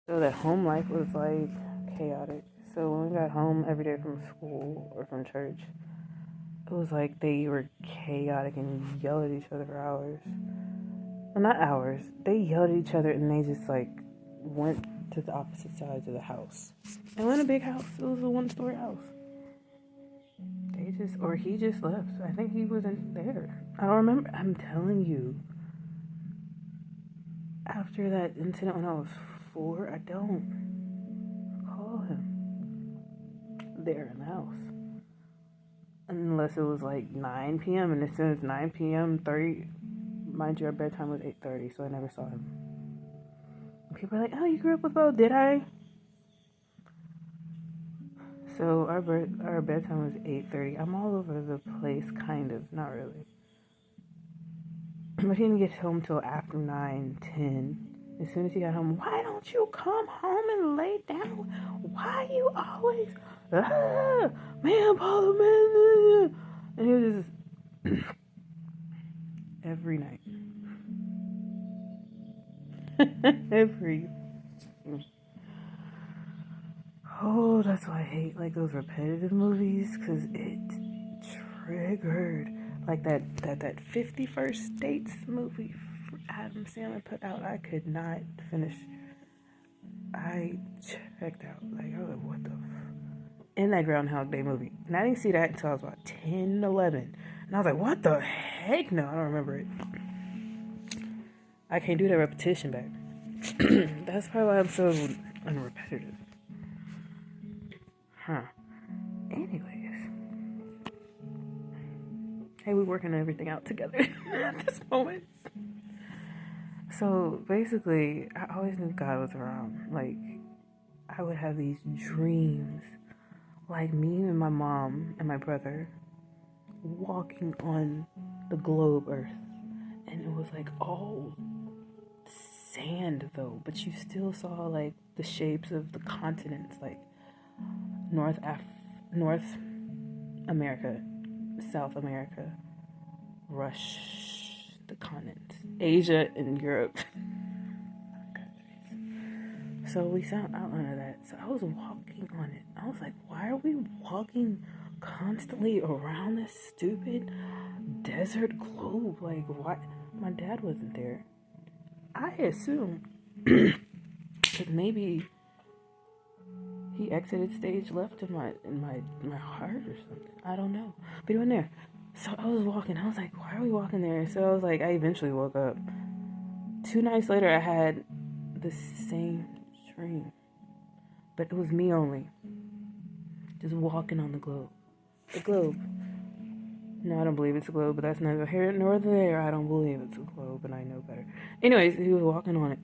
So that home life was like chaotic. So when we got home every day from school or from church, it was like they were chaotic and yelled at each other for hours. Well, not hours. They yelled at each other and they just like went to the opposite sides of the house. It wasn't a big house. It was a 1-story house. Or he just left. I think he wasn't there. I don't remember. I'm telling you. After that incident when I was 4, I don't recall him there in the house. Unless it was like 9 p.m. And as soon as 9 p.m., mind you, our bedtime was 8:30, so I never saw him. People are like, oh, you grew up with Bo, did I? So our bedtime was 8:30. I'm all over the place, kind of, not really. But he didn't get home till after 9:10. As soon as he got home, why don't you come home and lay down? Why you always, man, Paula, man. And he was just, every night. Oh, that's why I hate like those repetitive movies, because it triggered like that 51st Dates movie Adam Sandler put out. I could not finish. I checked out. Like, I was like, what the in that Groundhog Day movie. And I didn't see that until I was about 10, 11. And I was like, what the heck? No, I don't remember it. I can't do that repetition back. That's probably why I'm so unrepetitive. Huh. Anyways. Hey, we're working everything out together at this moment. So basically, I always knew God was around. Like, I would have these dreams, like me and my mom and my brother walking on the globe Earth, and it was like all sand though, but you still saw like the shapes of the continents, like North America, South America, the continents, Asia and Europe. So we saw an outline of that. So I was walking on it. I was like, why are we walking constantly around this stupid desert globe? Like, why? My dad wasn't there. I assume because maybe he exited stage left in my heart or something. I don't know. But he wasn't there. So I was walking. I was like, why are we walking there? So I was like, I eventually woke up. 2 nights later, I had the same dream. But it was me only. Just walking on the globe. The globe. No, I don't believe it's a globe, but that's neither here nor there. I don't believe it's a globe, and I know better. Anyways, he was walking on it.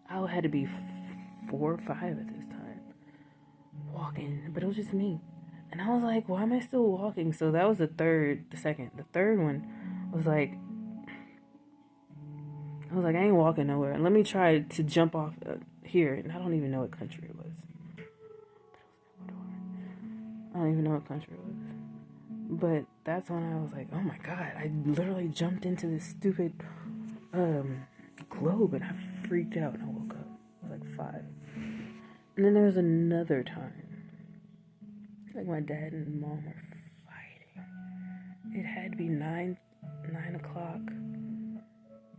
I had to be 4 or 5 at this time. Walking, but it was just me. And I was like, why am I still walking? So that was the second. The third one was like, I was like, I ain't walking nowhere. And let me try to jump off here. And I don't even know what country it was. I don't even know what country it was. But that's when I was like, oh my God, I literally jumped into this stupid globe and I freaked out and I woke up. I was like 5. And then there was another time. Like my dad and mom were fighting. It had to be 9 o'clock.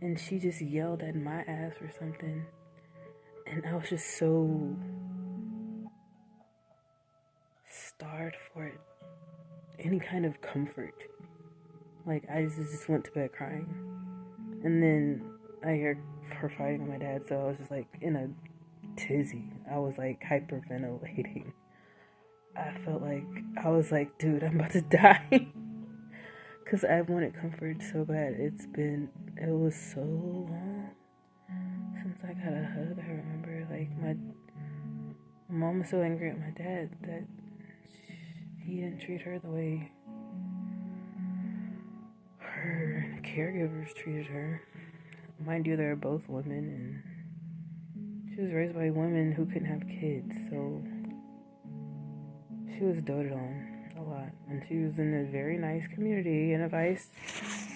And she just yelled at my ass or something. And I was just so starved for it. Any kind of comfort. Like, I just went to bed crying. And then I heard her fighting with my dad, so I was just like in a tizzy. I was like hyperventilating. I felt like, I was like, dude, I'm about to die. Because I wanted comfort so bad. It was so long since I got a hug. I remember, like, my mom was so angry at my dad that he didn't treat her the way her caregivers treated her. Mind you, they're both women, and she was raised by women who couldn't have kids, so she was doted on a lot. And she was in a very nice community in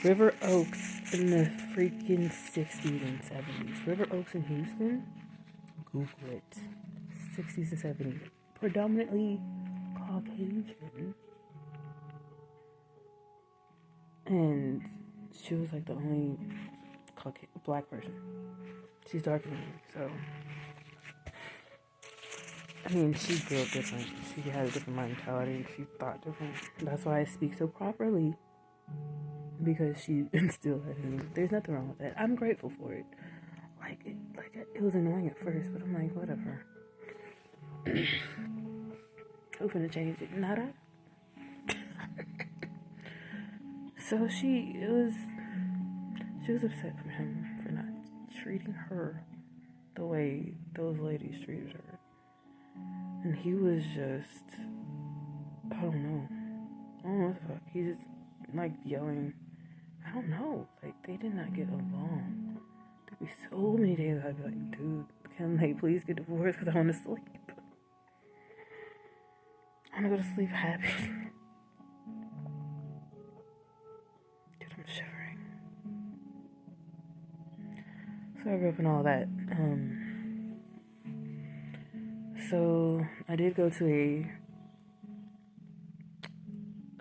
River Oaks in the freaking 60s and 70s. River Oaks in Houston? Google it. 60s and 70s. Predominantly Caucasian. And she was like the only black person. She's darker than me, so. I mean, she grew up different. She had a different mentality and she thought different. That's why I speak so properly. Because she instilled that in me. There's nothing wrong with that. I'm grateful for it. It was annoying at first, but I'm like, whatever. Who's gonna change it? Nada. So she was upset for him for not treating her the way those ladies treated her. And he was just, I don't know what the fuck. He just like yelling. I don't know. Like, they did not get along. There'd be so many days I'd be like, dude, can they please get divorced because I want to sleep? I want to go to sleep happy. Dude, I'm shivering. So I grew up in all that. So I did go to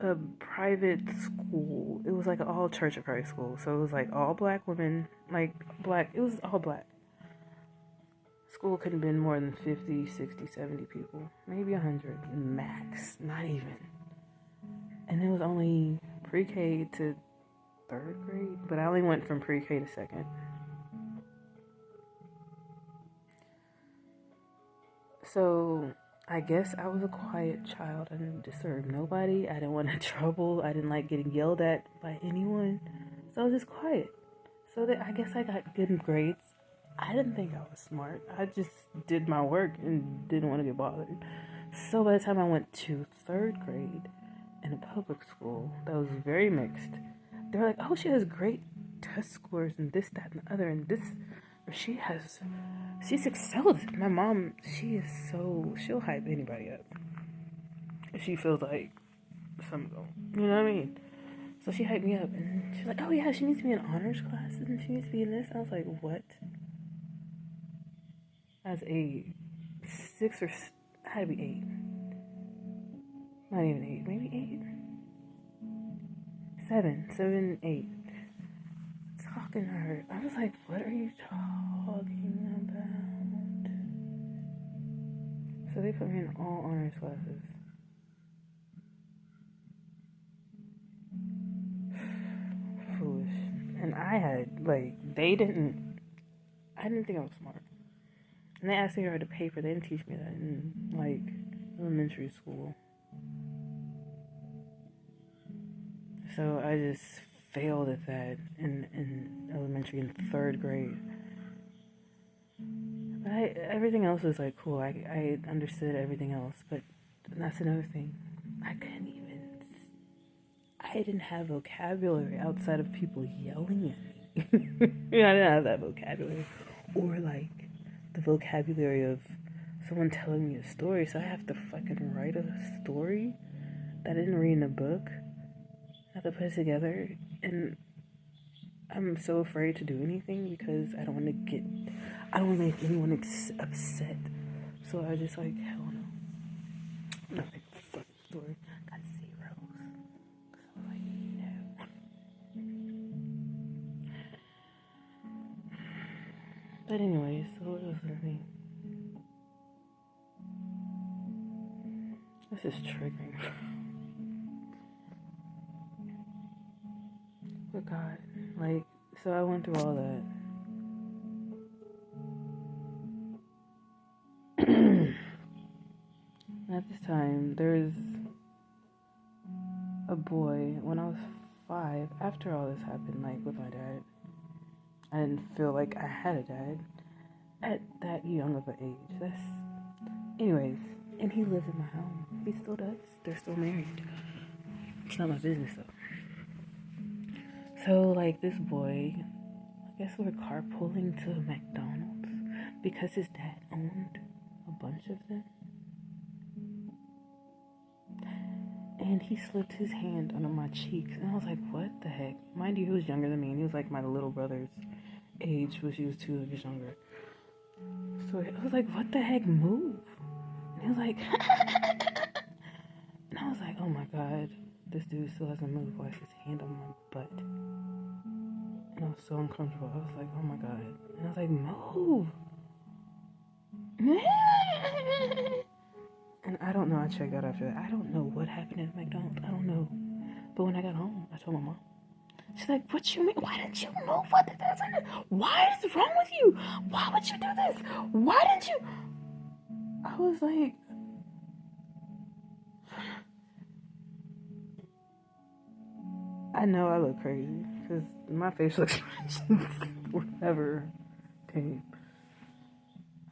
a private school. It was like an all Church of Christ school. So it was like all black women, it was all black. School couldn't have been more than 50, 60, 70 people. Maybe 100 max. Not even. And it was only pre-K to 3rd grade. But I only went from pre-K to 2nd. So I guess I was a quiet child. I didn't disturb nobody. I didn't want any trouble. I didn't like getting yelled at by anyone. So I was just quiet. So I guess I got good grades. I didn't think I was smart. I just did my work and didn't want to get bothered. So by the time I went to 3rd grade in a public school that was very mixed, they were like, oh, she has great test scores and this, that, and the other, and this, or she's excelled. My mom, she'll hype anybody up if she feels like something's going, you know what I mean? So she hyped me up, and she's like, oh yeah, she needs to be in honors class, and she needs to be in this. I was like, what? As a 6 or, had to be 8. Not even 8, maybe 8. 7, 8. Talking to her. I was like, what are you talking about? So they put me in all honors classes. Foolish. And I didn't think I was smart. And they asked me to write a paper. They didn't teach me that in, elementary school. So I just failed at that in elementary in 3rd grade. But everything else was, cool. I understood everything else. But that's another thing. I didn't have vocabulary outside of people yelling at me. I didn't have that vocabulary. Or, the vocabulary of someone telling me a story, so I have to fucking write a story that I didn't read in a book. I have to put it together, and I'm so afraid to do anything because I don't want to make anyone upset. So I just hell no. I'm not making a fucking story. Got zeros. So I was like, no. But anyways, so what was the thing? This is triggering. But God, so I went through all that. At this time, there's a boy, when I was 5, after all this happened, with my dad, I didn't feel like I had a dad at that young of an age. Anyways, and he lives in my home. He still does. They're still married. It's not my business, though. So, this boy, I guess we're carpooling to a McDonald's because his dad owned a bunch of them. And he slipped his hand under my cheeks, and I was like, what the heck? Mind you, he was younger than me, and he was my little brother's age, which he was 2 years younger. So I was like, what the heck, move? And he was like, and I was like, oh my god, this dude still hasn't moved. Why is his hand on my butt? And I was so uncomfortable. I was like, oh my god. And I was like, move. And I don't know, I checked out after that. I don't know what happened at McDonald's. I don't know. But when I got home, I told my mom. She's like, what you mean? Why didn't you move? What the hell? Why is wrong with you? Why would you do this? Why didn't you? I was like, I know I look crazy because my facial expressions were never tame.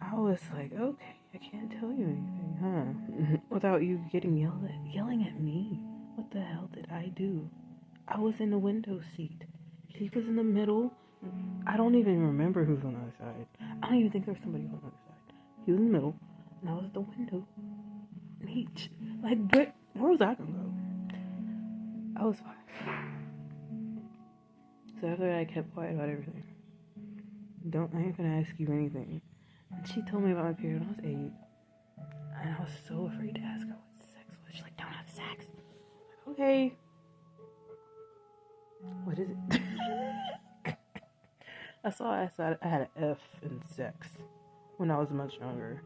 I was like, okay, I can't tell you anything, huh? Without you getting yelling at me. What the hell did I do? I was in the window seat. He was in the middle. I don't even remember who's on the other side. I don't even think there was somebody on the other side. He was in the middle, and I was at the window. And he, like, where was I gonna go? I was fine. So after that, I kept quiet about everything. I ain't gonna ask you anything. And she told me about my period when I was 8. And I was so afraid to ask her what sex was. She's like, don't have sex. I'm like, okay. What is it? I had an F in sex when I was much younger.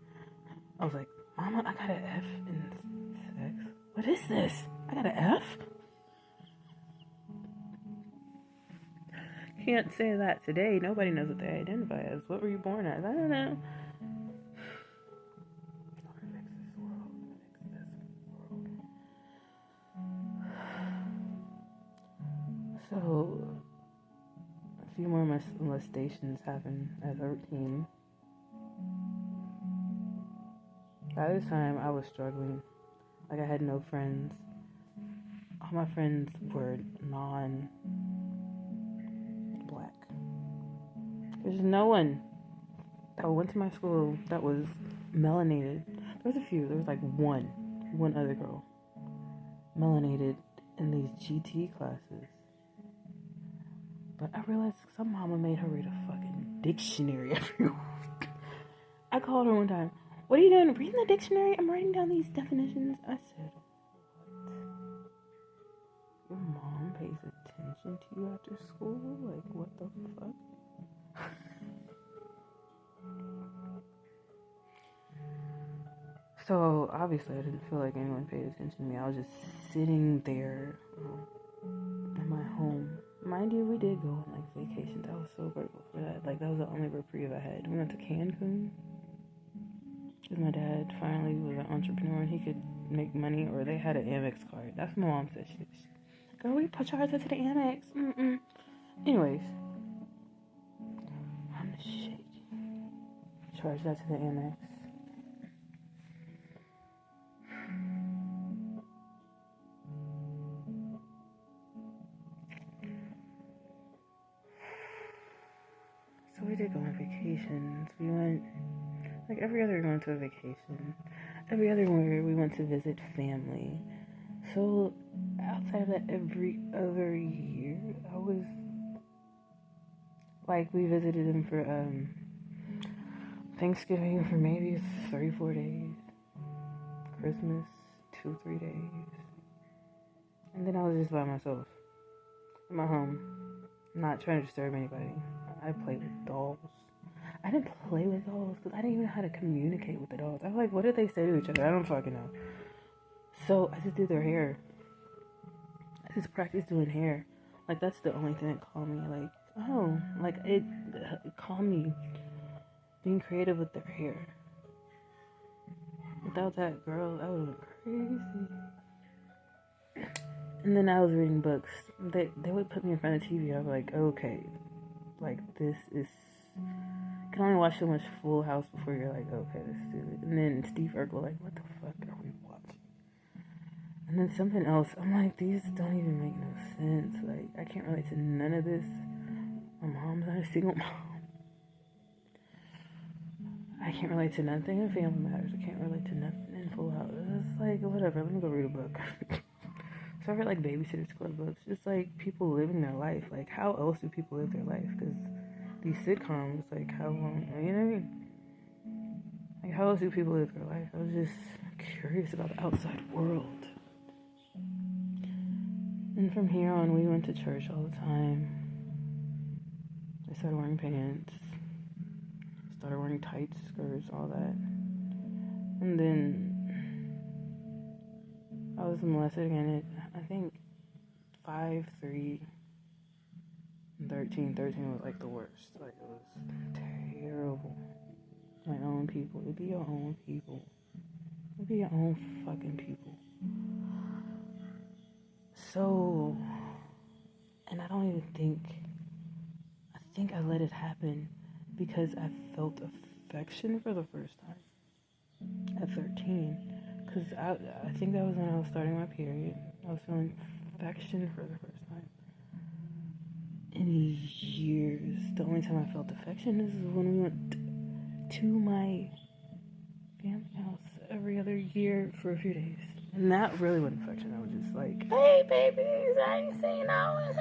I was like, Mama, I got an F in sex. What is this? I got an F? Can't say that today. Nobody knows what they identify as. What were you born as? I don't know. So, a few more molestations happened at 13. By this time, I was struggling. Like, I had no friends. All my friends were non-black. There's no one that went to my school that was melanated. There was a few. There was like one other girl melanated in these GT classes. But I realized some mama made her read a fucking dictionary every week. I called her one time. What are you doing? Reading the dictionary? I'm writing down these definitions. I said, what? Your mom pays attention to you after school? Like, what the fuck? So, obviously, I didn't feel like anyone paid attention to me. I was just sitting there in my home. Mind you, we did go on, like, vacations. I was so grateful for that. Like, that was the only reprieve I had. We went to Cancun. Because my dad finally was an entrepreneur and he could make money, or they had an Amex card. That's what my mom said. She girl, we charged us to the Amex. Anyways. I'm shaking. Charged that to the Amex. So we did go on vacations. We went, like every other year we went to a vacation. Every other year we went to visit family. So outside of that, every other year I was, like, we visited them for Thanksgiving for maybe 3-4 days. Christmas, 2-3 days. And then I was just by myself in my home, not trying to disturb anybody. I played with dolls. I didn't play with dolls because I didn't even know how to communicate with the dolls. I was like, what did they say to each other? I don't fucking know. So I just did their hair. I just practiced doing hair. Like, that's the only thing that calmed me. Like, oh, like it calmed me being creative with their hair. Without that, girl, I would have been crazy. And then I was reading books. They would put me in front of the TV. I was like, okay, like, this is, you can only watch so much Full House before you're like, okay, this is stupid. And then Steve Urkel, like, what the fuck are we watching? And then something else, I'm like, these don't even make no sense. Like, I can't relate to none of this. My mom's not a single mom. I can't relate to nothing in Family Matters. I can't relate to nothing in Full House. It's like, whatever, let me go read a book. So I read, like, Babysitter's Club books. Just, like, people living their life. Like, how else do people live their life? Because these sitcoms, like, how long, you know what I mean? how else do people live their life? I was just curious about the outside world. And from here on, we went to church all the time. I started wearing pants, started wearing tight skirts, all that. And then I was molested again at, I think, 5, 3, and 13. 13 was like the worst. Like, it was terrible. My own people. It'd be your own people. It'd be your own fucking people. So, and I don't even think, I think I let it happen because I felt affection for the first time at 13. Because I think that was when I was starting my period. I was feeling affection for the first time in years. The only time I felt affection is when we went to my family house every other year for a few days. And that really wasn't affection. I was just like, hey, babies, I ain't seen no.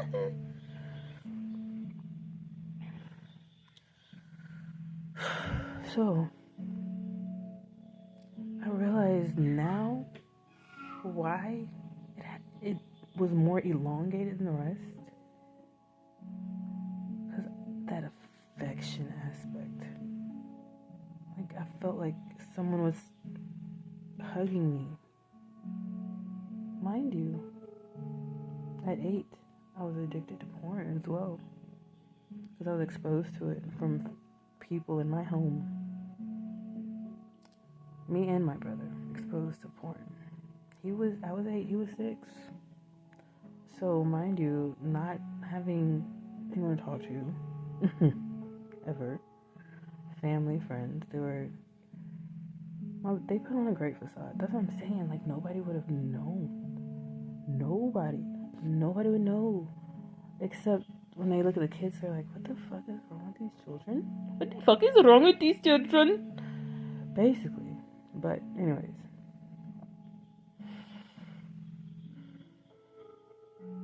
So, I realize now why it was more elongated than the rest. Because that affection aspect. Like, I felt like someone was hugging me. Mind you, at 8, I was addicted to porn as well. Because I was exposed to it from people in my home. Me and my brother exposed to porn. I was 8, he was 6. So, mind you, not having anyone to talk to, ever, family, friends, they put on a great facade. That's what I'm saying. Like, nobody would have known. Nobody would know. Except when they look at the kids, they're like, what the fuck is wrong with these children? What the fuck is wrong with these children? Basically. But, anyways.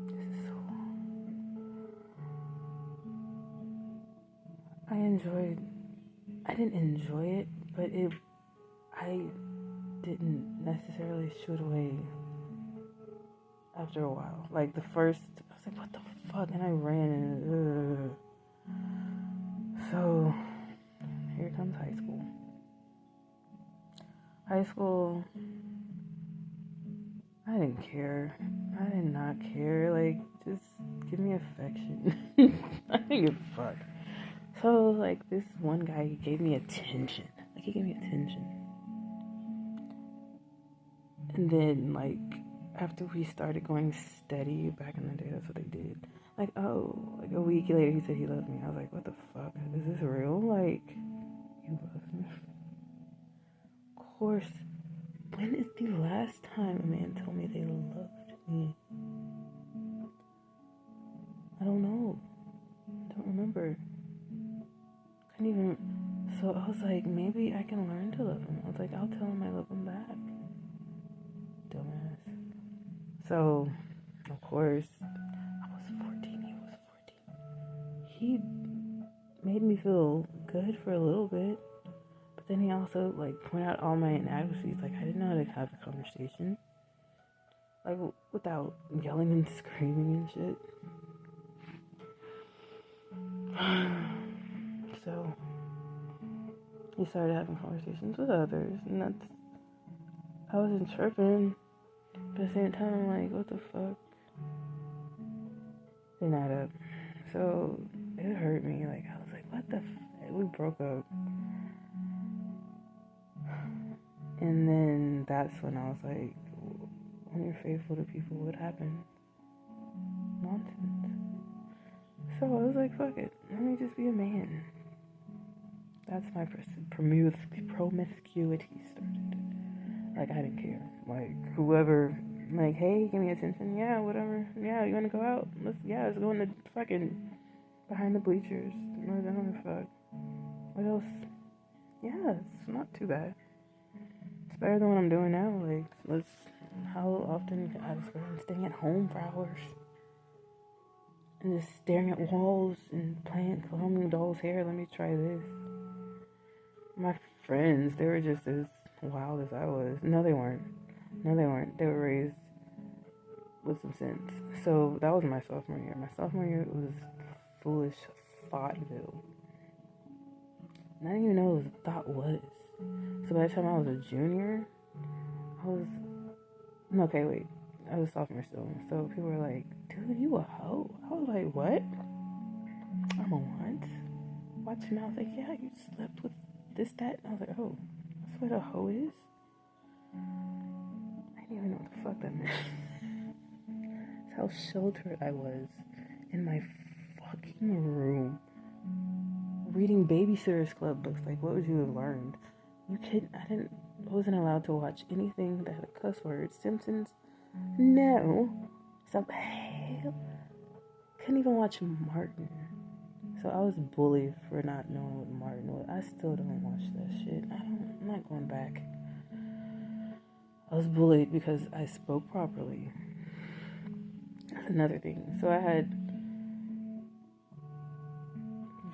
This is so long. I didn't enjoy it, but I didn't necessarily shoot away after a while. Like, the first, I was like, what the fuck? And I ran and, So, here comes high school. High school, I didn't care. I did not care. Like, just give me affection. I didn't give a fuck. So, like, this one guy, he gave me attention. And then, like, after we started going steady, back in the day, that's what they did. Like, like a week later, he said he loved me. I was like, what the fuck? Is this real? Like, you love me? Of course. When is the last time a man told me they loved me? I don't know. I don't remember. Couldn't even. So I was like, maybe I can learn to love him. I was like, I'll tell him I love him back. Dumbass. So, of course, I was 14. He was 14. He made me feel good for a little bit. But then he also, like, pointed out all my inadequacies. Like, I didn't know how to have a conversation. Like, without yelling and screaming and shit. So, he started having conversations with others. And I wasn't chirping. But at the same time, I'm like, what the fuck? They're not up. So, it hurt me. Like, I was like, what the fuck? We broke up. And then that's when I was like, when you're faithful to people, what happens? Nonsense. So I was like, fuck it. Let me just be a man. That's my promiscuity started. Like, I didn't care. Like, whoever, like, hey, give me attention. Yeah, whatever. Yeah, you want to go out? Let's go in the fucking behind the bleachers. I don't give a fuck. What else? Yeah, it's not too bad. It's better than what I'm doing now. Like, how often I was staying at home for hours and just staring at walls and combing dolls' hair. Let me try this. My friends. They were just as wild as I was. No, they weren't. No, they weren't. They were raised with some sense. So that was my sophomore year. My sophomore year was foolish Thoughtville. And I didn't even know what thought was. So by the time I was a junior, I was sophomore still. So people were like, dude, you a hoe. I was like, what? I'm a what? Watch your mouth. Like, yeah, you slept with this, that. And I was like, oh, that's what a hoe is? I didn't even know what the fuck that meant. That's how sheltered I was in my fucking room. Reading Babysitter's Club books. Like, what would you have learned? I wasn't allowed to watch anything that had a cuss word. Simpsons? No. Hell. Couldn't even watch Martin. So I was bullied for not knowing what Martin was. I still don't watch that shit. I'm not going back. I was bullied because I spoke properly. That's another thing. So I had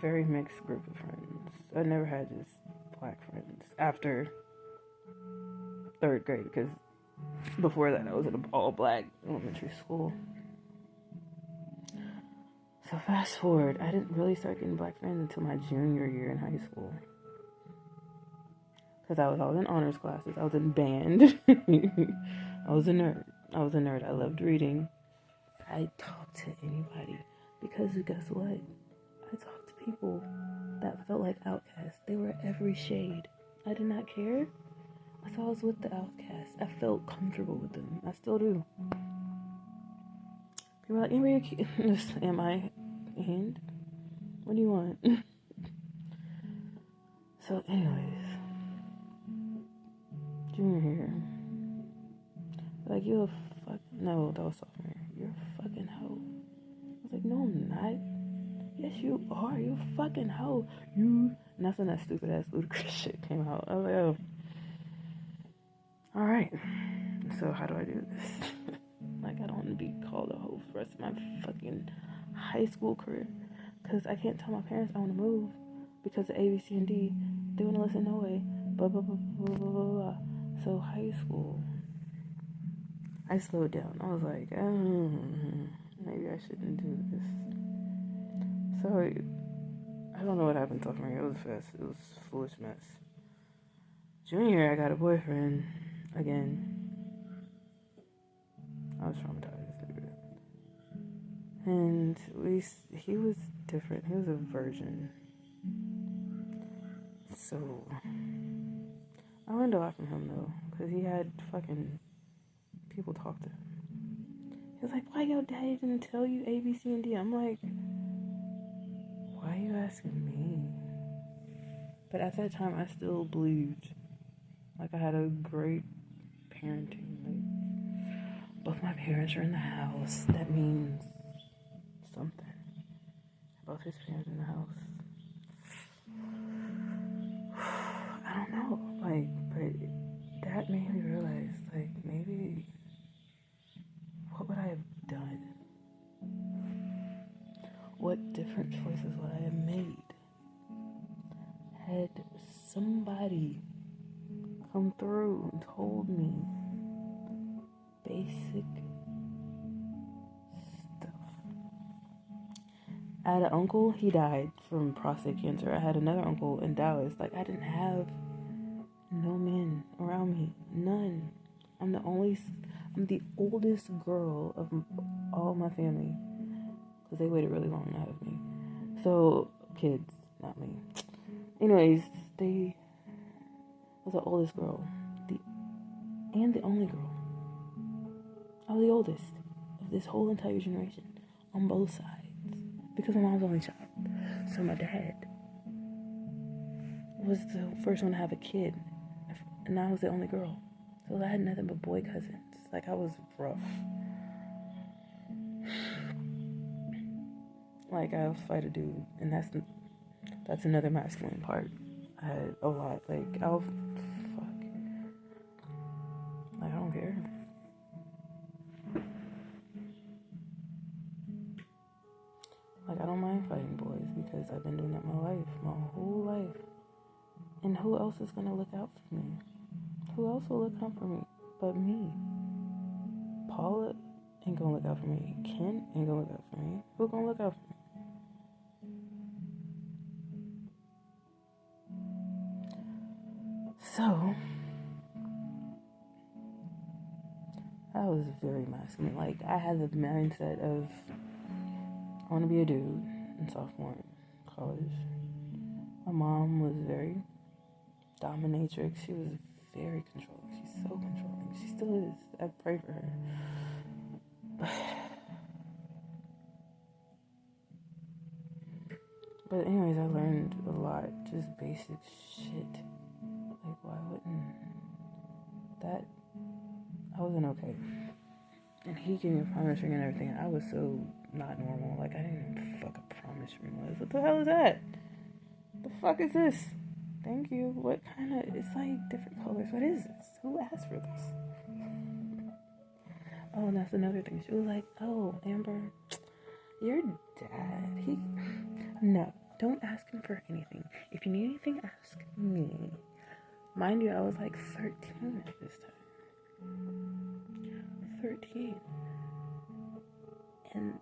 very mixed group of friends. I never had just black friends after 3rd grade, because before that I was in an all-black elementary school. So fast forward, I didn't really start getting black friends until my junior year in high school. Because I was always in honors classes. I was in band. I was a nerd. I loved reading. I talked to anybody. Because guess what? I talked to people that felt like outcasts. They were every shade. I did not care. So I was with the outcasts. I felt comfortable with them. I still do. People were like, am I? And what do you want? So anyways, junior year. Like, you're a fuck. No, that was sophomore year. You're a fucking hoe. I was like, no, I'm not. Yes, you are. You're a fucking hoe. And that's when that stupid ass ludicrous shit came out. I was like, oh. Alright. So how do I do this? Like, I don't want to be called a hoe for the rest of my fucking high school career. Because I can't tell my parents I want to move. Because of A, B, C, and D. They want to listen no way. Blah, blah, blah, blah, blah, blah, blah. So high school, I slowed down. I was like, maybe I shouldn't do this. So I don't know what happened sophomore year. It was fast. It was a foolish mess. Junior year, I got a boyfriend again. I was traumatized, dude. And he was different. He was a virgin. So I learned a lot from him though, because he had fucking people talk to him. He was like, why your daddy didn't tell you A, B, C, and D? I'm like, why are you asking me? But at that time, I still believed like I had a great parenting. Like, both my parents are in the house. That means something. Both his parents in the house. I don't know. Like, but that made me realize, like, maybe what would I have done? What different choices would I have made? Had somebody come through and told me basic stuff. I had an uncle, he died from prostate cancer. I had another uncle in Dallas. Like, I didn't have no men around me. None. I'm the oldest girl of all my family. Because they waited really long to have me. So, kids, not me. Anyways, they was the oldest girl. And the only girl. I was the oldest of this whole entire generation. On both sides. Because my mom's the only child. So my dad was the first one to have a kid. And I was the only girl. So I had nothing but boy cousins. Like, I was rough. Like, I was fight a dude. And that's another masculine part. I had a lot. Like, fuck. Like, I don't care. Like, I don't mind fighting boys because I've been doing that my whole life. And who else is going to look out for me? Who else will look out for me but me? Paula ain't going to look out for me. Ken ain't going to look out for me. Who going to look out for me? So, I was very masculine. Like, I had the mindset of, I want to be a dude in sophomore college. My mom was very dominatrix. She was very controlling. She's so controlling. She still is. I pray for her. But anyways, I learned a lot. Just basic shit. Like, why wouldn't that? I wasn't okay. And he gave me a promise ring and everything. I was so not normal. Like, I didn't even fuck a promise ring was. What the hell is that? The fuck is this? Thank you. What kind of... It's like different colors. What is this? Who asked for this? Oh, and that's another thing. She was like, oh, Amber, your dad, No, don't ask him for anything. If you need anything, ask me. Mind you, I was like 13 at this time. 13. And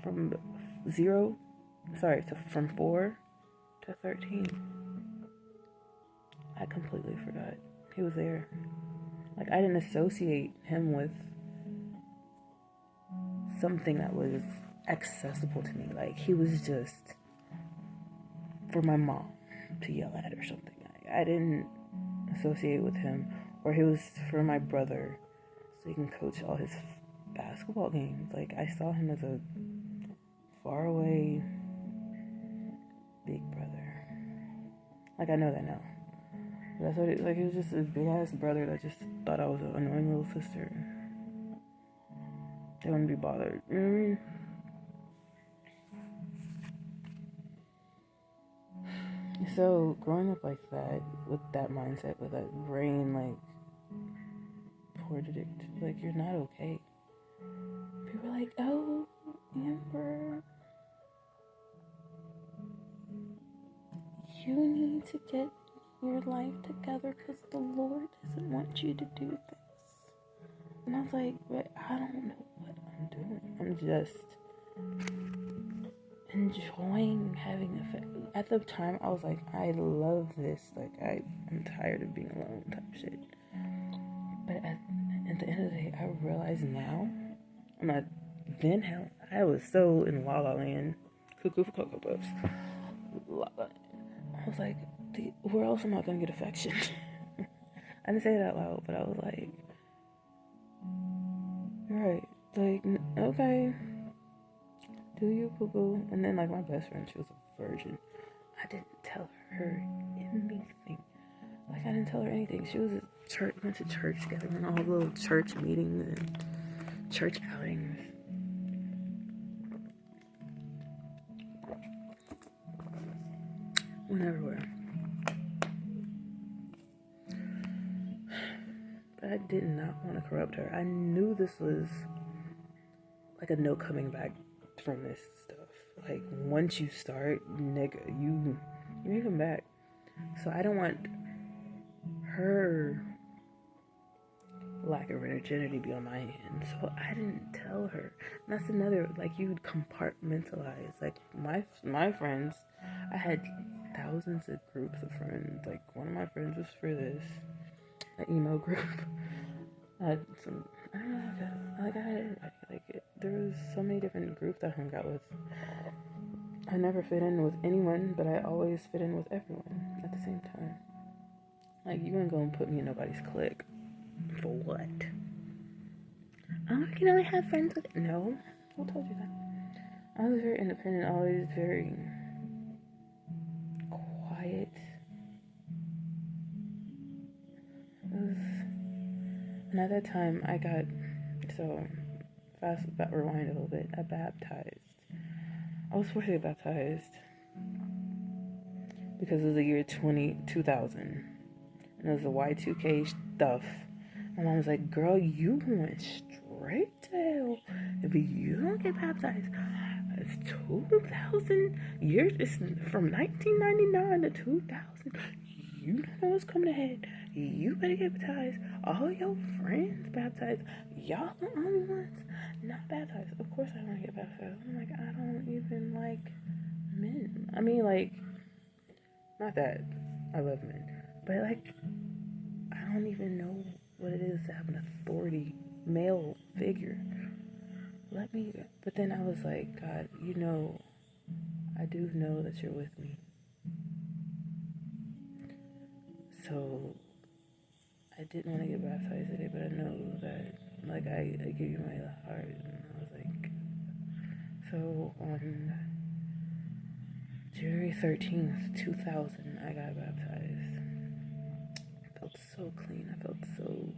from 4 to 13, I completely forgot he was there. Like, I didn't associate him with something that was accessible to me. Like, he was just for my mom to yell at or something. I didn't associate with him. Or he was for my brother so he can coach all his basketball games. Like, I saw him as a faraway big brother. Like, I know that now. But that's what it, like, he was just a big ass brother that just thought I was an annoying little sister. They wouldn't be bothered. You know what I mean? So, growing up like that, with that mindset, with that brain, like, predict, like, you're not okay. People are like, oh, Amber, you need to get your life together because the Lord doesn't want you to do this. And I was like, but I don't know what I'm doing. I'm just enjoying having a family. At the time, I was like, I love this. Like, I'm tired of being alone type shit. But at the end of the day, I realize now, I was so in La La Land. Cuckoo for Cocoa Puffs. La La Land. I was like, where else am I going to get affection? I didn't say it out loud, but I was like, right, like, okay, do you, boo-boo? And then, like, my best friend, she was a virgin. I didn't tell her anything. Like, I didn't tell her anything. She was at church, went to church together, and all the little church meetings and church outings. Went everywhere. But I did not want to corrupt her. I knew this was like a no coming back from this stuff. Like, once you start, nigga, you ain't come back. So I don't want her lack of virginity be on my hands. So I didn't tell her. And that's another, like, you would compartmentalize. Like, my friends, I had thousands of groups of friends. Like, one of my friends was for this, an emo group. I had some, I don't know, I had everybody. Like, there was so many different groups I hung out with. I never fit in with anyone, but I always fit in with everyone at the same time. Like, you ain't gonna put me in nobody's clique. For what? Oh, you can only have friends with... No, who told you that? I was very independent, always very quiet. And at that time, I got... So, rewind a little bit. I was forced to get baptized because it was the year 2000. And it was the Y2K stuff. My mom was like, girl, you went straight to hell if you don't get baptized. It's 2000 years. It's from 1999 to 2000. you know what's coming ahead. You better get baptized. All your friends baptized. Y'all the only ones not baptized. Of course I want to get baptized. I'm like, I don't even like men. I mean, like, not that I love men, but like, I don't even know what it is to have an authority male figure. But then I was like, God, you know, I do know that you're with me. So I didn't want to get baptized today, but I know that, like, I give you my heart. And I was like, so on January 13th, 2000, I got baptized. I felt so clean. I felt so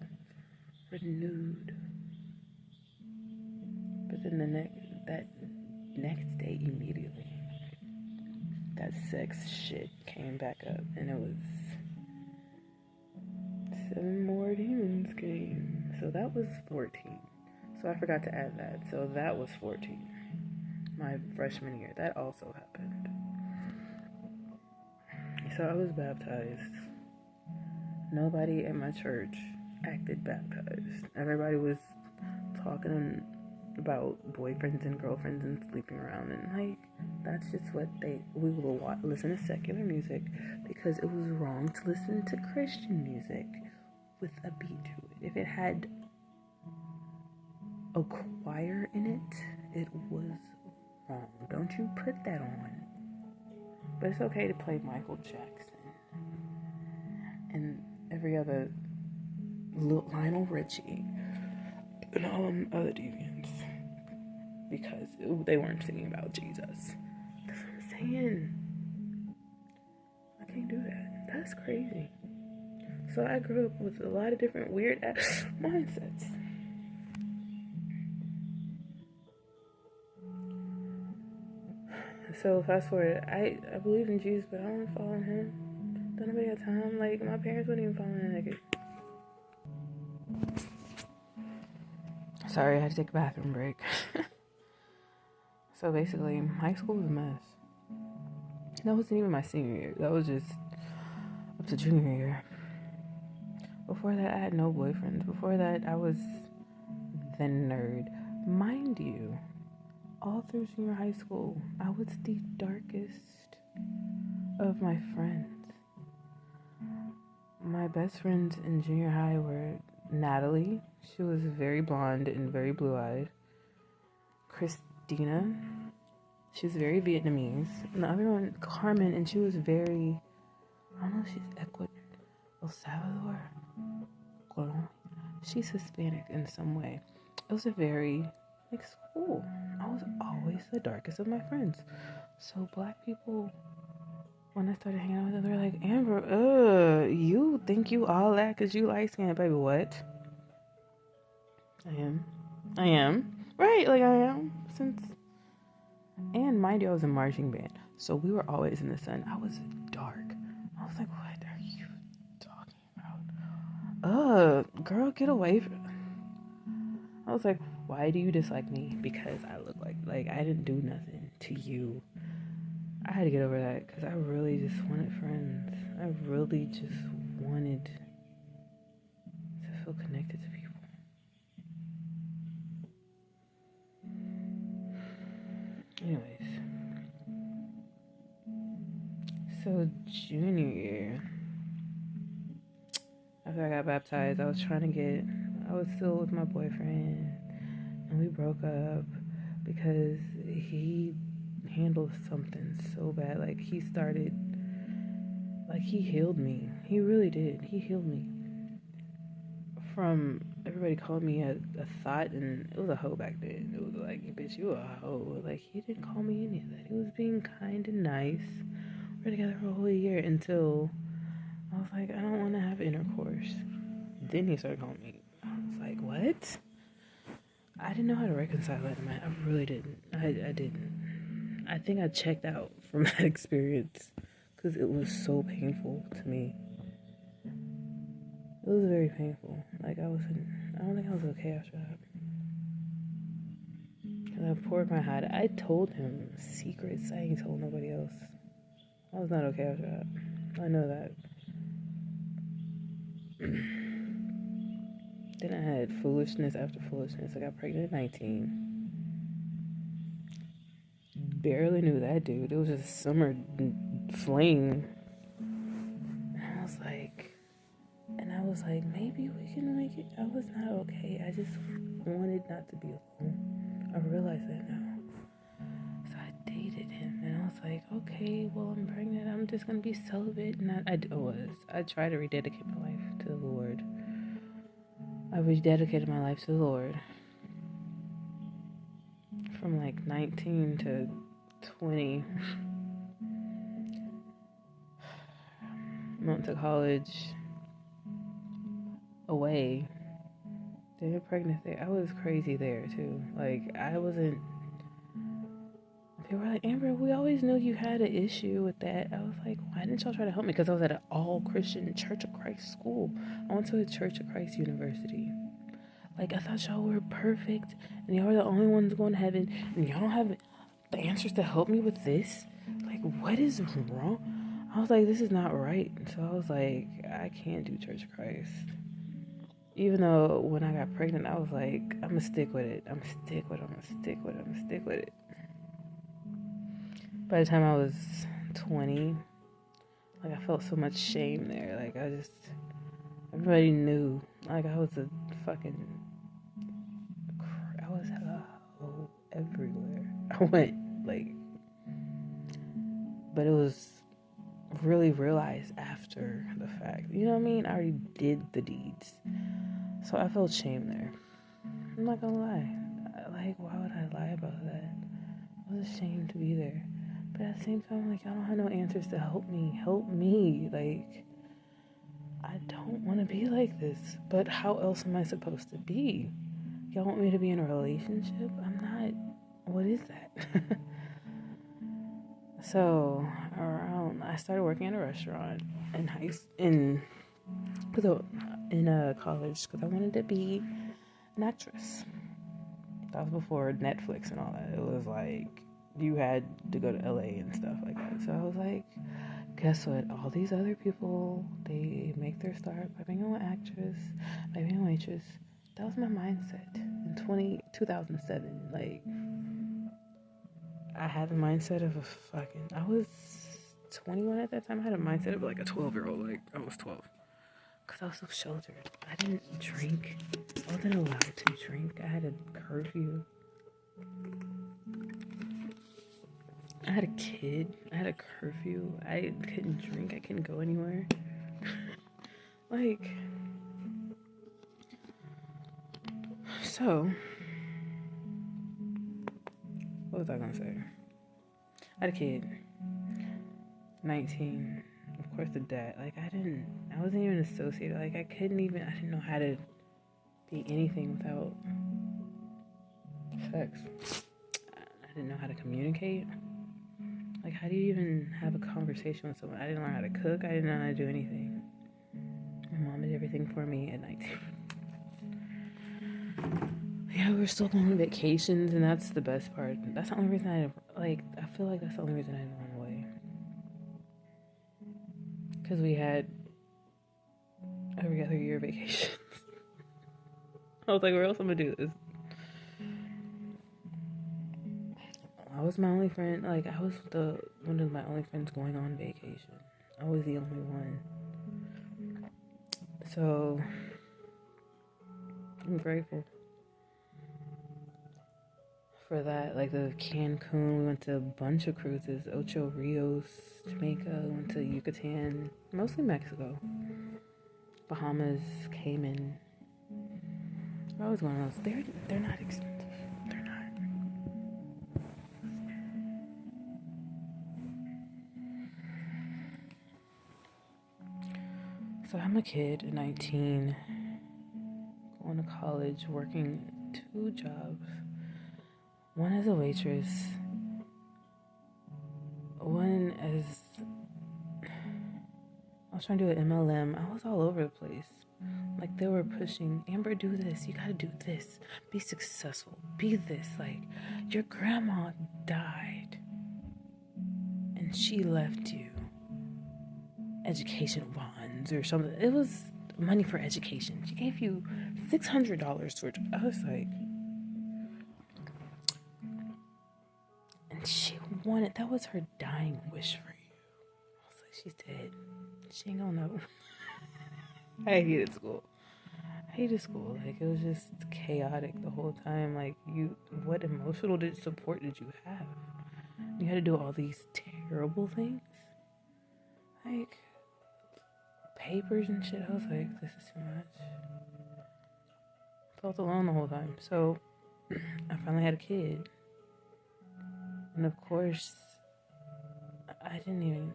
renewed. But then that next day, immediately, that sex shit came back up, and it was 7 more demons came. So that was 14. So I forgot to add that. So that was 14. My freshman year. That also happened. So I was baptized. Nobody at my church acted baptized. Everybody was talking about boyfriends and girlfriends and sleeping around, and like, that's just what we will listen to secular music because it was wrong to listen to Christian music with a beat to it. If it had a choir in it was wrong. Don't you put that on. But it's okay to play Michael Jackson and every other Lionel Richie and all them other deviants because they weren't singing about Jesus. That's what I'm saying. I can't do that. That's crazy. So I grew up with a lot of different weird mindsets. So fast forward, I believe in Jesus, but I don't follow him. Don't nobody have time. Like, my parents wouldn't even follow that nigga. Sorry, I had to take a bathroom break. So basically, high school was a mess. That wasn't even my senior year. That was just up to junior year. Before that, I had no boyfriends. Before that, I was the nerd. Mind you, all through junior high school, I was the darkest of my friends. My best friends in junior high were Natalie. She was very blonde and very blue-eyed. Christina. She was very Vietnamese. And the other one, Carmen, and she was very, I don't know if she's El Salvador. She's Hispanic in some way. It was a very, like, school. I was always the darkest of my friends. So black people, when I started hanging out with them, they're like, Amber, you think you all that because you light skinned, baby. What? I am. Right, like I am. And mind you, I was in marching band. So we were always in the sun. I was dark. I was like, what are you talking about? Girl, get away from me. I was like, why do you dislike me? Because I look like I didn't do nothing to you. I had to get over that because I really just wanted friends. I really just wanted to feel connected to people. Anyways, so junior year, after I got baptized, I was still with my boyfriend, and we broke up because he handled something so bad. Like, he healed me. He really did. He healed me. From everybody called me a thought, and it was a hoe back then. It was like, bitch, you a hoe. Like, he didn't call me any of that. He was being kind and nice. We were together for a whole year until I was like, I don't want to have intercourse. Then he started calling me. I was like, what? I didn't know how to reconcile that. I really didn't. I didn't. I think I checked out from that experience because it was so painful to me. It was very painful. Like, I don't think I was okay after that. Because I poured my heart. I told him secrets I ain't told nobody else. I was not okay after that. I know that. Then I had foolishness after foolishness. I got pregnant at 19. Barely knew that dude. It was just a summer fling. And I was like, maybe we can make it. I was not okay. I just wanted not to be alone. I realized that now. So I dated him, and I was like, okay, well, I'm pregnant. I'm just gonna be celibate. And I tried to rededicate my life to the Lord. I rededicated my life to the Lord from like 19 to 20. Went to college away. Then pregnancy. I was crazy there too. Like, I wasn't. People were like, Amber, we always knew you had an issue with that. I was like, why didn't y'all try to help me? Because I was at an all-Christian Church of Christ school. I went to a Church of Christ university. Like, I thought y'all were perfect, and y'all were the only ones going to heaven, and y'all don't have the answers to help me with this? Like, what is wrong? I was like, this is not right. So I was like, I can't do Church of Christ. Even though when I got pregnant, I was like, I'm going to stick with it. I'm going to stick with it. By the time I was 20, like, I felt so much shame there. Like, everybody knew. Like, I was everywhere I went. Like, but it was really realized after the fact. You know what I mean? I already did the deeds. So I felt shame there. I'm not gonna lie. Like, why would I lie about that? I was ashamed to be there. But at the same time, like, I don't have no answers to help me. Help me. Like, I don't want to be like this. But how else am I supposed to be? Y'all want me to be in a relationship? I'm not. What is that? So, I started working at a restaurant in college because I wanted to be an actress. That was before Netflix and all that. It was like, you had to go to LA and stuff like that. So I was like, guess what? All these other people, they make their start by being an actress, by being a waitress. That was my mindset in 2007. Like, I had the mindset of I was 21 at that time. I had a mindset of like a 12-year-old. Like, I was 12. Because I was so sheltered. I didn't drink. I wasn't allowed to drink. I had a curfew. I had a kid. I had a curfew. I couldn't drink. I couldn't go anywhere. Like, so, what was I gonna say? I had a kid. 19. Of course, the dad. Like, I wasn't even associated. Like, I didn't know how to be anything without sex. I didn't know how to communicate. Like, how do you even have a conversation with someone? I didn't learn how to cook. I didn't know how to do anything. My mom did everything for me at 19. Yeah, we were still going on vacations, and that's the best part. That's the only reason I feel like that's the only reason I didn't run away. Because we had every other year vacations. I was like, where else am I gonna do this? I was my only friend. Like, I was one of my only friends going on vacation. I was the only one. So, I'm grateful for that. Like, the Cancun, we went to a bunch of cruises. Ocho Rios, Jamaica, went to Yucatan, mostly Mexico. Bahamas, Cayman. We're always going on those. They're not expensive. They're not. So I'm a kid at 19, going to college, working 2 jobs. One as a waitress, one as, I was trying to do an MLM. I was all over the place. Like, they were pushing, Amber, do this. You gotta do this. Be successful. Be this. Like, your grandma died and she left you education bonds or something. It was money for education. She gave you $600 for. I was like, and she wanted. That was her dying wish for you. I was like, she's dead. She ain't gonna know. I hated school. Like, it was just chaotic the whole time. Like, what emotional support did you have? You had to do all these terrible things, like papers and shit. I was like, this is too much. Felt alone the whole time. So I finally had a kid, and of course, I didn't even.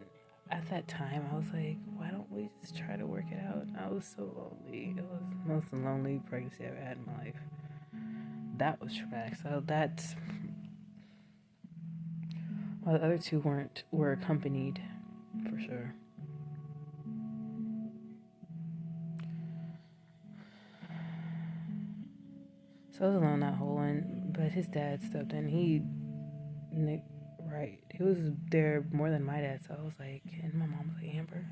At that time, I was like, why don't we just try to work it out? I was so lonely. It was the most lonely pregnancy I've ever had in my life. That was traumatic. So that's while the other two were accompanied, for sure. So I was alone that whole one, but his dad stepped in. He was there more than my dad. So I was like, and my mom was like, Amber,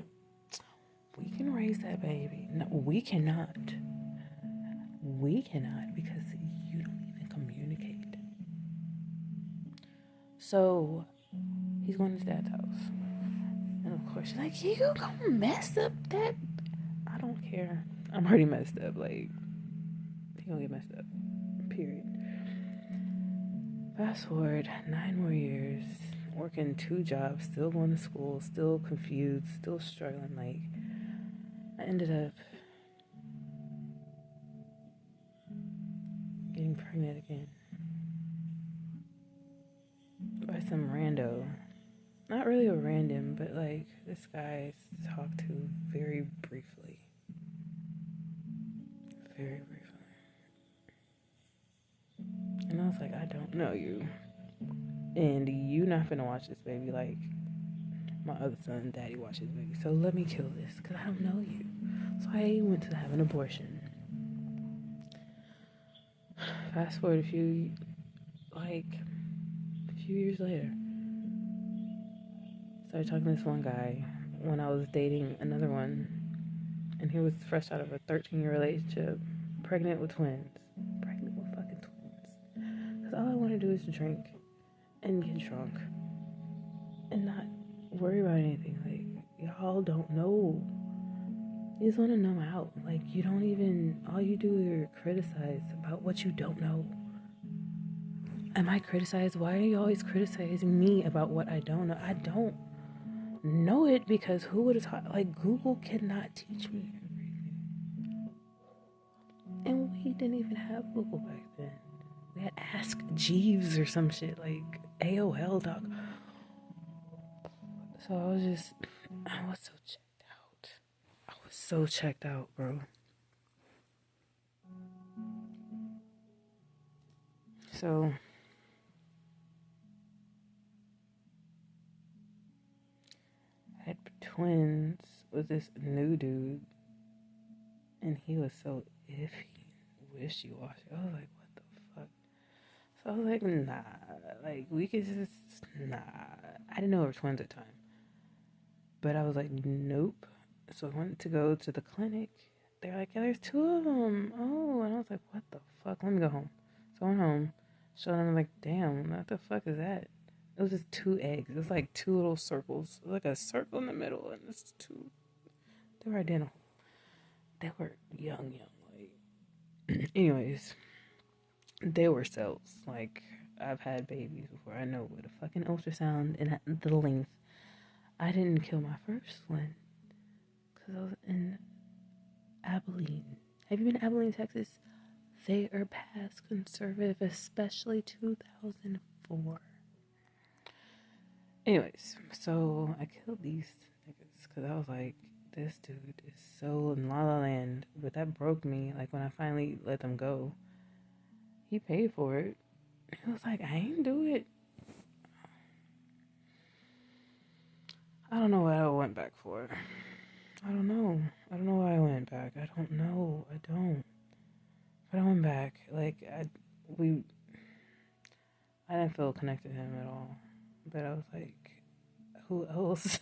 we can raise that baby. No, we cannot. We cannot because you don't even communicate. So he's going to his dad's house. And of course, she's like, you gonna mess up that? I don't care. I'm already messed up. Like, he gonna get messed up. Period. Fast forward 9 more years, working 2 jobs, still going to school, still confused, still struggling. Like, I ended up getting pregnant again by some rando. Not really a random, but like this guy I talked to very briefly. Very briefly. And I was like, I don't know you. And you not finna watch this baby like my other son, daddy watches baby. So let me kill this, because I don't know you. So I went to have an abortion. Fast forward a few years later. Started talking to this one guy when I was dating another one. And he was fresh out of a 13-year relationship, pregnant with twins. Pregnant with fucking twins. Because all I want to do is drink and get drunk and not worry about anything. Like, y'all don't know. You just want to numb out. Like, you don't even, all you do is criticize about what you don't know. Am I criticized? Why are you always criticizing me about what I don't know? I don't know it because who would have taught? Like, Google cannot teach me everything. And we didn't even have Google back then. We had Ask Jeeves or some shit, like AOL doc. So I was so checked out, bro. So I had twins with this new dude, and he was so iffy, wishy-washy. I was like, what the fuck? So I was like, nah, like, we could just, nah. I didn't know we were twins at the time. But I was like, nope. So I went to go to the clinic. They're like, yeah, there's 2 of them. Oh, and I was like, what the fuck? Let me go home. So I went home. Showed them, like, damn, what the fuck is that? It was just 2 eggs. It was like 2 little circles. It was like a circle in the middle, and it's 2. They were identical. They were young. Like, anyways, they were cells. Like, I've had babies before. I know what a fucking ultrasound and the length. I didn't kill my first one because I was in Abilene. Have you been to Abilene, Texas? They are past conservative, especially 2004. Anyways, so I killed these niggas because I was like, this dude is so in La La Land. But that broke me. Like, when I finally let them go, he paid for it. He was like, I ain't do it. I don't know what I went back for. I don't know why I went back. I don't. But I went back. Like, I didn't feel connected to him at all. But I was like, who else?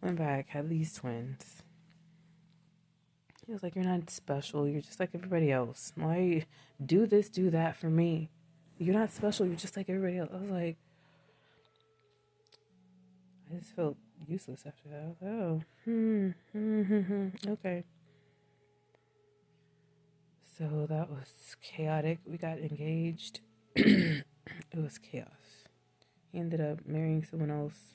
Went back, had these twins. He was like, you're not special. You're just like everybody else. Why do this, do that for me? You're not special. You're just like everybody else. I was like, I just felt useless after that. I was like, okay. So that was chaotic. We got engaged. It was chaos. He ended up marrying someone else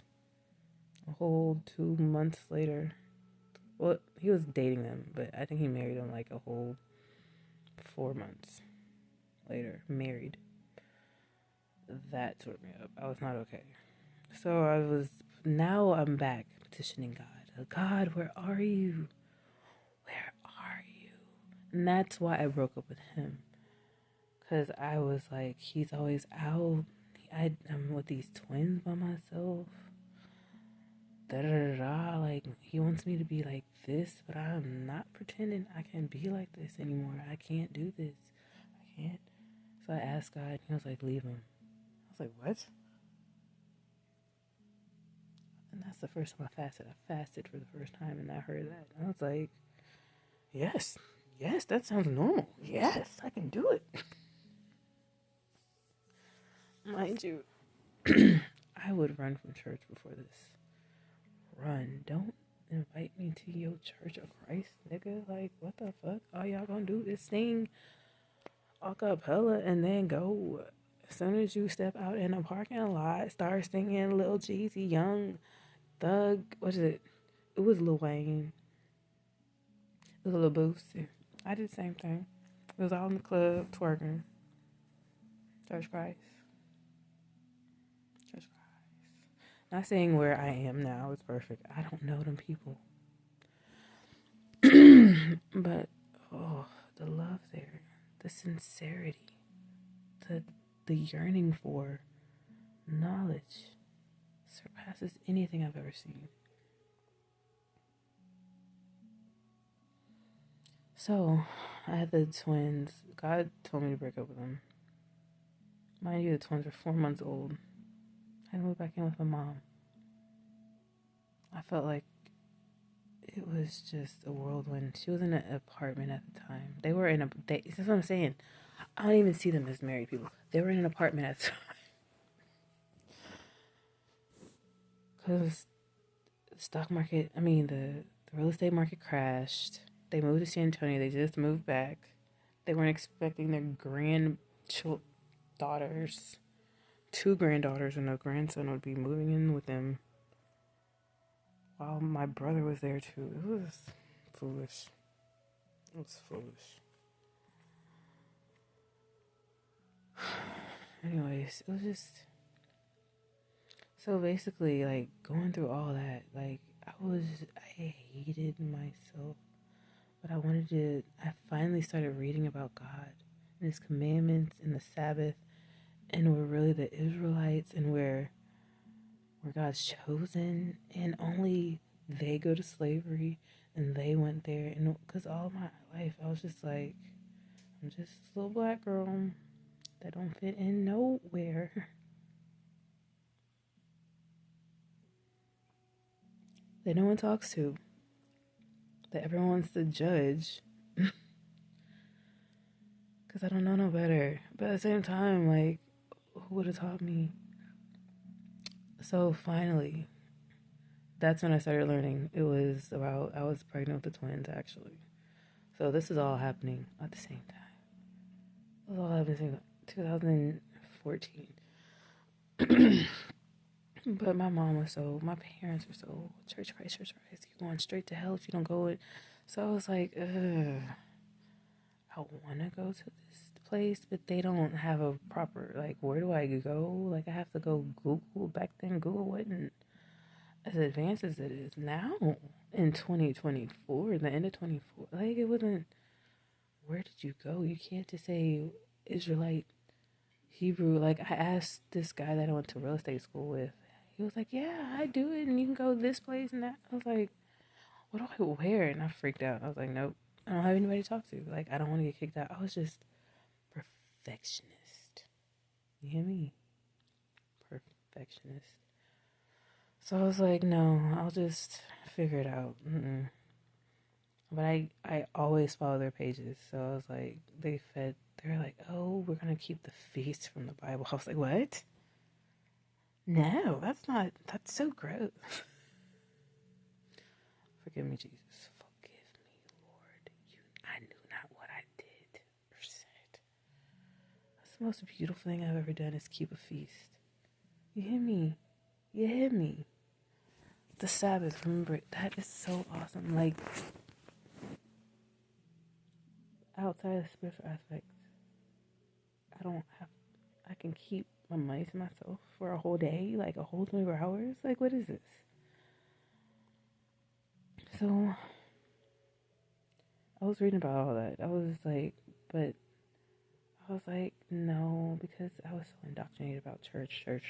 a whole 2 months later. Well, he was dating them, but I think he married them like a whole 4 months later. Married. That tore me up. I was not okay. So now I'm back petitioning God. God, where are you? Where are you? And that's why I broke up with him. Because I was like, he's always out. I'm with these twins by myself. Like, he wants me to be like this, but I'm not pretending I can be like this anymore. I can't do this. I can't. So I asked God, and he was like, leave him. I was like, what? And that's the first time I fasted. I fasted for the first time, and I heard that. And I was like, yes, that sounds normal. Yes, I can do it. Mind you, I would run from church before this. Run. Don't invite me to your Church of Christ, nigga. Like, what the fuck? All y'all gonna do is sing a cappella and then go. As soon as you step out in a parking lot, start singing Lil Jeezy, Young Thug. What is it? It was Lil Wayne. It was a Lil Boosie. I did the same thing. It was all in the club, twerking. Church Christ. Church Christ. Not saying where I am now is perfect. I don't know them people. But, oh, the love there. The sincerity. The yearning for knowledge surpasses anything I've ever seen. So, I had the twins. God told me to break up with them. Mind you, the twins were 4 months old. I had to move back in with my mom. I felt like it was just a whirlwind. She was in an apartment at the time. That's what I'm saying. I don't even see them as married people. They were in an apartment at the time. Because the real estate market crashed. They moved to San Antonio. They just moved back. They weren't expecting their granddaughters, 2 granddaughters and a grandson would be moving in with them. While my brother was there too. It was foolish. Anyways, it was just... So basically, like, going through all that, like, I hated myself. But I finally started reading about God and His commandments and the Sabbath, and we're really the Israelites, and we're God's chosen, and only they go to slavery, and they went there. And because all my life I was just like, I'm just a little black girl that don't fit in nowhere, that no one talks to, that everyone wants to judge because I don't know no better. But at the same time, like, who would have taught me? So finally, that's when I started learning. I was pregnant with the twins, actually. So this is all happening at the same time. It was all happening in 2014. But my parents were so, church Christ, you're going straight to hell if you don't go it. So I was like, ugh, I want to go to this place, but they don't have a proper, like, where do I go? Like, I have to go Google. Back then, Google wasn't as advanced as it is now in 2024, the end of 24. Like, it wasn't, where did you go? You can't just say Israelite, Hebrew. Like, I asked this guy that I went to real estate school with. He was like, yeah, I do it, and you can go this place and that. I was like, what do I wear? And I freaked out. I was like, nope, I don't have anybody to talk to. Like, I don't want to get kicked out. I was just perfectionist. You hear me? Perfectionist. So I was like, no, I'll just figure it out. But I always follow their pages. So I was like, they're like, oh, we're going to keep the feast from the Bible. I was like, what? No, that's so gross. Forgive me, Jesus. Forgive me, Lord. I knew not what I did or said. That's the most beautiful thing I've ever done is keep a feast. You hear me? You hear me? The Sabbath, remember, that is so awesome. Like, outside of the spiritual aspects, I can keep my money to myself for a whole day, like a whole 24 hours. Like, what is this? So, I was reading about all that. But I was like, no, because I was so indoctrinated about church, Christ.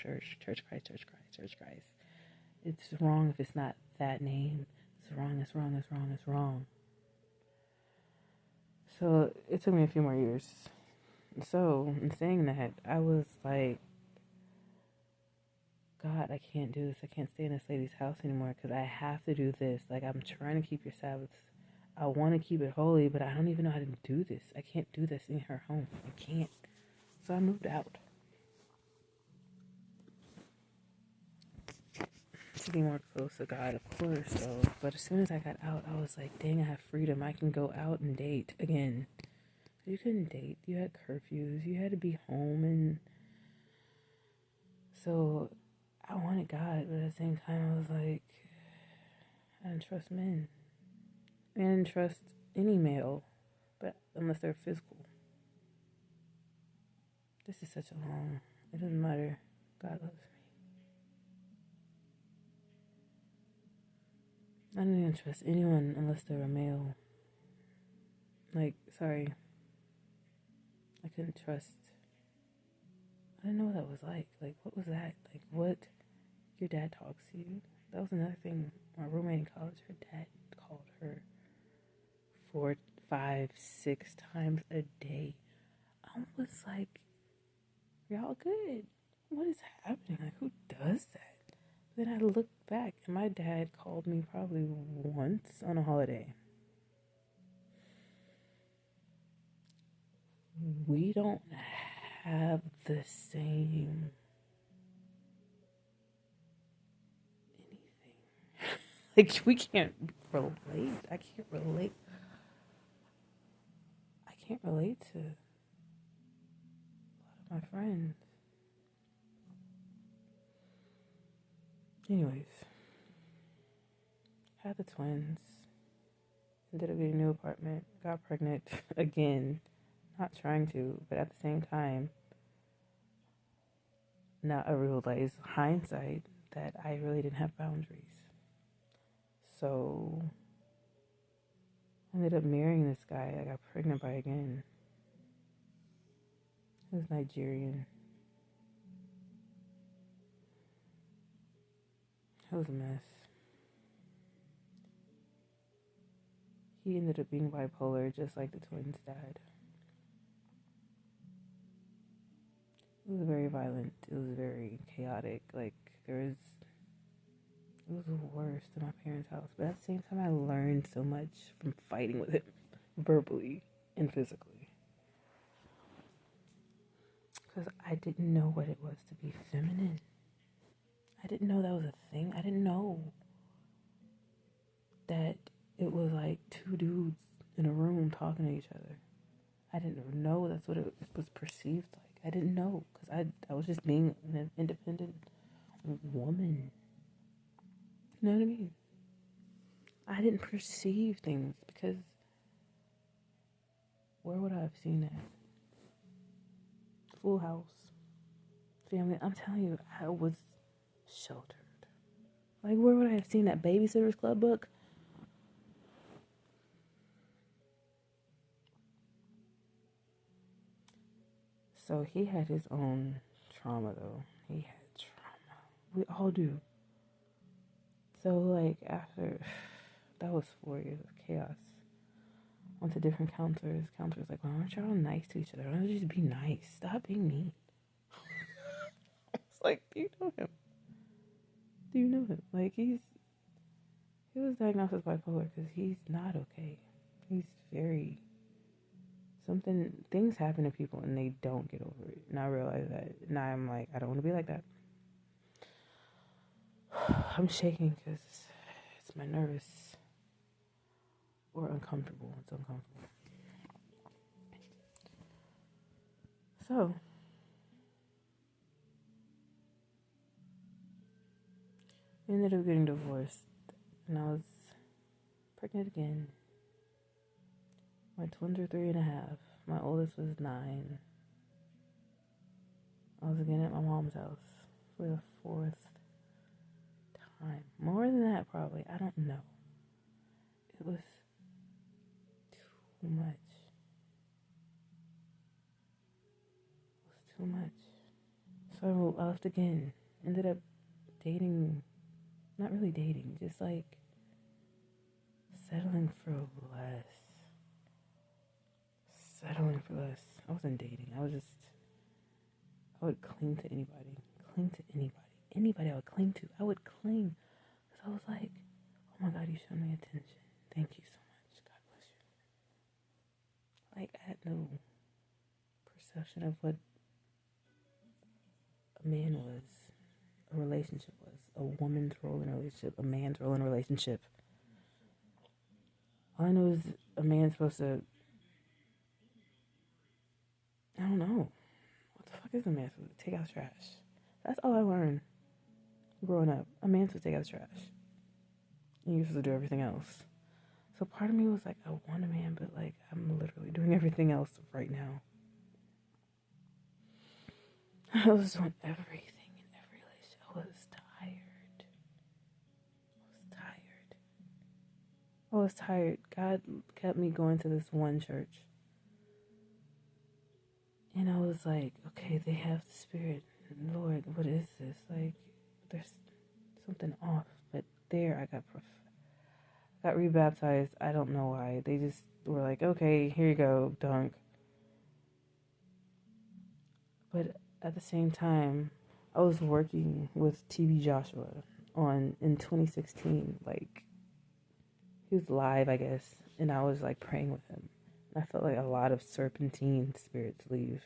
It's wrong if it's not that name. It's wrong. So, it took me a few more years. So, in saying that, I was like, God, I can't do this. I can't stay in this lady's house anymore because I have to do this. Like, I'm trying to keep your Sabbaths. I want to keep it holy, but I don't even know how to do this. I can't do this in her home. I can't. So I moved out to be more close to God, of course. So, but as soon as I got out, I was like, dang, I have freedom. I can go out and date again. You couldn't date. You had curfews. You had to be home. And so I wanted God, but at the same time, I was like, I didn't trust men. I didn't trust any male, but unless they're physical. This is such a long, it doesn't matter. God loves me. I didn't even trust anyone unless they were male. Like, sorry. I couldn't trust. I didn't know what that was like. Like, what was that? Like, what? Your dad talks to you? That was another thing. My roommate in college, her dad called her 4, 5, 6 times a day. I was like, y'all good? What is happening? Like, who does that? Then I looked back, and my dad called me probably once on a holiday. We don't have the same anything. Like, we can't relate. I can't relate. I can't relate to a lot of my friends. Anyways, had the twins. Ended up getting a new apartment. Got pregnant again. Not trying to, but at the same time, now I realize hindsight that I really didn't have boundaries. So I ended up marrying this guy I got pregnant by again. He was Nigerian. It was a mess. He ended up being bipolar just like the twins' dad. It was very violent. It was very chaotic. Like, it was worse than my parents' house. But at the same time, I learned so much from fighting with him, verbally and physically. Because I didn't know what it was to be feminine. I didn't know that was a thing. I didn't know that it was like two dudes in a room talking to each other. I didn't know that's what it was perceived like. I didn't know because I was just being an independent woman. You know what I mean? I didn't perceive things because where would I have seen that? Full House, Family. I'm telling you, I was sheltered. Like, where would I have seen that Babysitter's Club book? So he had his own trauma, though. He had trauma. We all do. So, like, after that was 4 years of chaos. Went to different counselors. Counselors like, why aren't y'all nice to each other? Why don't you just be nice? Stop being mean. It's like, do you know him? Do you know him? Like, he was diagnosed as bipolar because he's not okay. He's very, things happen to people and they don't get over it. And I realize that. Now I'm like, I don't want to be like that. I'm shaking because it's my nervous or uncomfortable. It's uncomfortable. So, we ended up getting divorced, and I was pregnant again. My twins are 3.5. My oldest was 9. I was again at my mom's house for the 4th time. More than that, probably. I don't know. It was too much. It was too much. So I left again. Ended up dating, not really dating, just like settling for less. Settling for less. I wasn't dating. I would cling to anybody. Anybody I would cling to. I would cling. Because I was like, oh my God, you showed me attention. Thank you so much. God bless you. Like, I had no perception of what a man was, a relationship was, a woman's role in a relationship, a man's role in a relationship. All I know is a man's supposed to, I don't know. What the fuck is a man supposed to take out trash? That's all I learned growing up. A man's supposed to take out trash. And you're supposed to do everything else. So part of me was like, I want a man, but like, I'm literally doing everything else right now. I was doing everything in every relationship. I was tired. God kept me going to this one church. And I was like, okay, they have the Spirit. Lord, what is this? Like, there's something off. But there, I got rebaptized. I don't know why. They just were like, okay, here you go, dunk. But at the same time, I was working with TB Joshua in 2016. Like, he was live, I guess, and I was like praying with him. And I felt like a lot of serpentine spirits leave.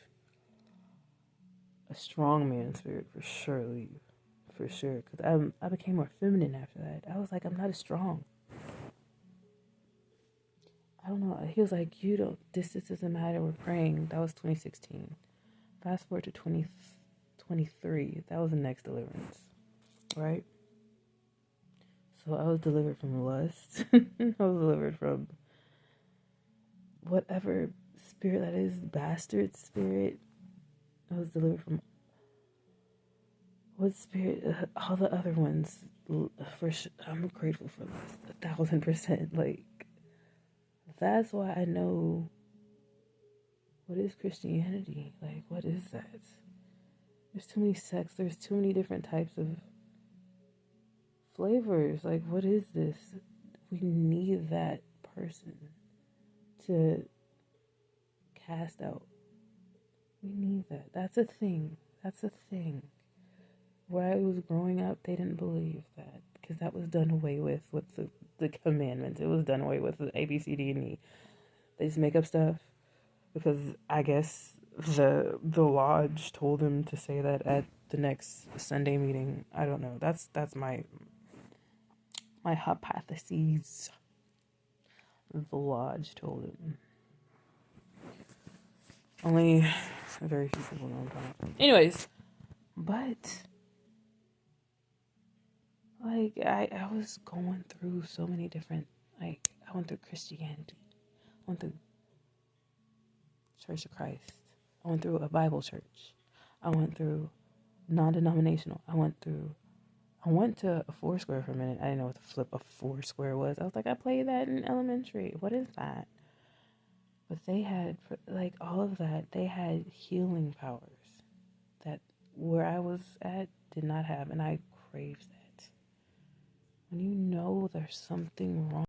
A strong man spirit for sure leave. For sure. Because I became more feminine after that. I was like, I'm not as strong. I don't know. He was like, this doesn't matter. We're praying. That was 2016. Fast forward to 2023. That was the next deliverance. Right? So I was delivered from lust. I was delivered from whatever spirit that is, bastard spirit. I was delivered from what spirit? All the other ones. For sure, I'm grateful for this 1,000%. Like, that's why I know what is Christianity. Like, what is that? There's too many sects. There's too many different types of flavors. Like, what is this? We need that person to cast out. We need that. That's a thing. Where I was growing up, they didn't believe that because that was done away with the commandments. It was done away with the A, B, C, D, and E. They just make up stuff because I guess the lodge told them to say that at the next Sunday meeting. I don't know. That's my hypotheses. The lodge told him. Only very few people know about it. Anyways, but like I was going through so many different, like, I went through Christianity. I went through Church of Christ. I went through a Bible church. I went through non-denominational. I went to a Foursquare for a minute. I didn't know what the flip of Foursquare was. I was like, I played that in elementary. What is that? But they had, like, all of that. They had healing powers that where I was at did not have, and I craved that. When you know there's something wrong.